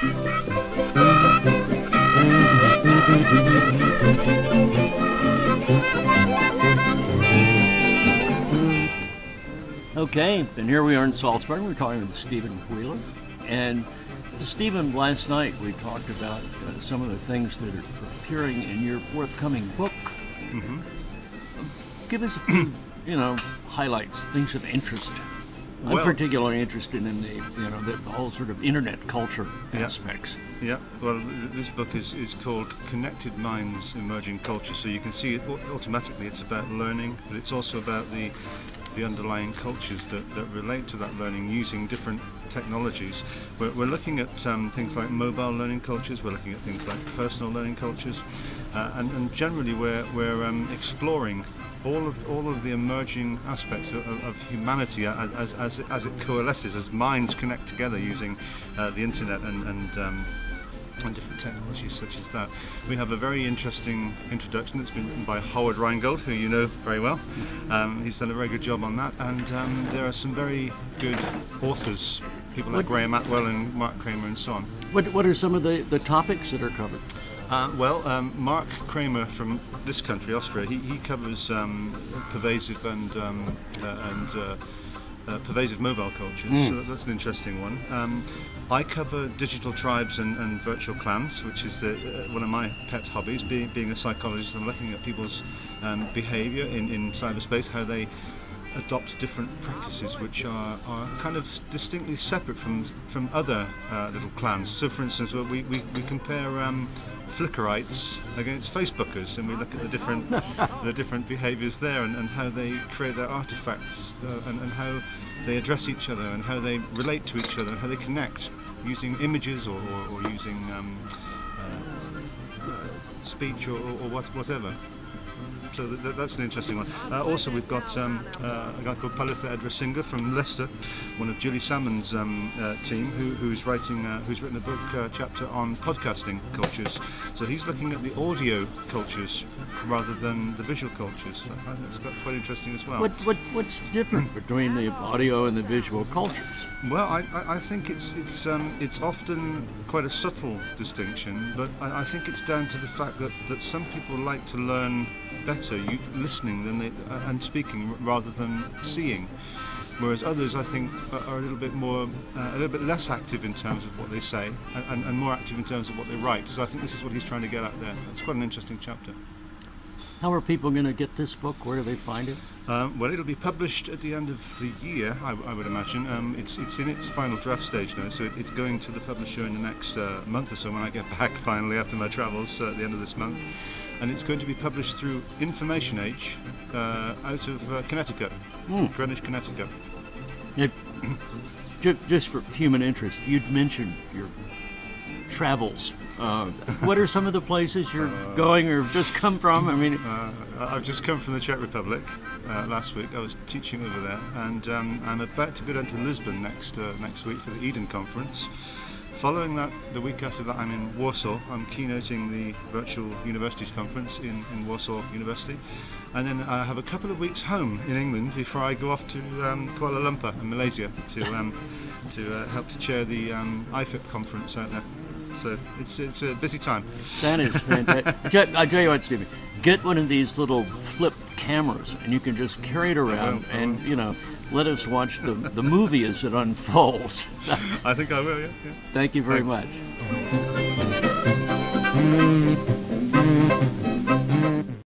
Okay, and here we are in Salzburg. We're talking with Stephen Wheeler. And Stephen, last night we talked about some of the things that are appearing in your forthcoming book. Mm-hmm. Give us a few, highlights, things of interest. I'm particularly interested in the whole sort of internet culture aspects. Yeah, well, this book is called Connected Minds, Emerging Culture. So you can see it automatically. It's about learning, but it's also about the underlying cultures that relate to that learning using different technologies. We're looking at things like mobile learning cultures. We're looking at things like personal learning cultures, and generally we're exploring all of the emerging aspects of humanity as it coalesces, as minds connect together using the internet and different technologies such as that. We have a very interesting introduction that's been written by Howard Rheingold, who you know very well. He's done a very good job on that, and there are some very good authors, people like Graham Atwell and Mark Kramer and so on. What are some of the topics that are covered? Mark Kramer from this country, Austria, he covers pervasive and pervasive mobile cultures, so that's an interesting one. I cover digital tribes and virtual clans, which is one of my pet hobbies. Being a psychologist, I'm looking at people's behaviour in cyberspace, how they adopt different practices which are kind of distinctly separate from other little clans. So for instance, we compare Flickrites against Facebookers, and we look at the different behaviours there, and how they create their artifacts, and how they address each other, and how they relate to each other, and how they connect using images or using speech or whatever. So that's an interesting one. Also, we've got a guy called Palitha Edrasinghe from Leicester, one of Julie Salmon's team, who's written a book chapter on podcasting cultures. So he's looking at the audio cultures rather than the visual cultures. I think that's quite interesting as well. What's different between the audio and the visual cultures? Well, I think it's often quite a subtle distinction, but I think it's down to the fact that some people like to learn better listening and speaking rather than seeing, whereas others, I think, are a little bit less active in terms of what they say and more active in terms of what they write. So I think this is what he's trying to get at there. It's quite an interesting chapter. How are people going to get this book? Where do they find it? Well, it'll be published at the end of the year, I would imagine. It's in its final draft stage now, so it's going to the publisher in the next month or so when I get back finally after my travels at the end of this month. And it's going to be published through Information Age out of Connecticut, Greenwich, Connecticut. Just for human interest, you'd mentioned your travels. What are some of the places you're going or have just come from? I mean, I've just come from the Czech Republic last week. I was teaching over there, and I'm about to go down to Lisbon next week for the Eden Conference. Following that, the week after that, I'm in Warsaw. I'm keynoting the Virtual Universities Conference in Warsaw University. And then I have a couple of weeks home in England before I go off to Kuala Lumpur in Malaysia to help to chair the IFIP conference out there. So it's a busy time. That is fantastic. I tell you what, Stephen, get one of these little flip cameras, and you can just carry it around, and let us watch the movie as it unfolds. I think I will. Yeah. Thank you very much.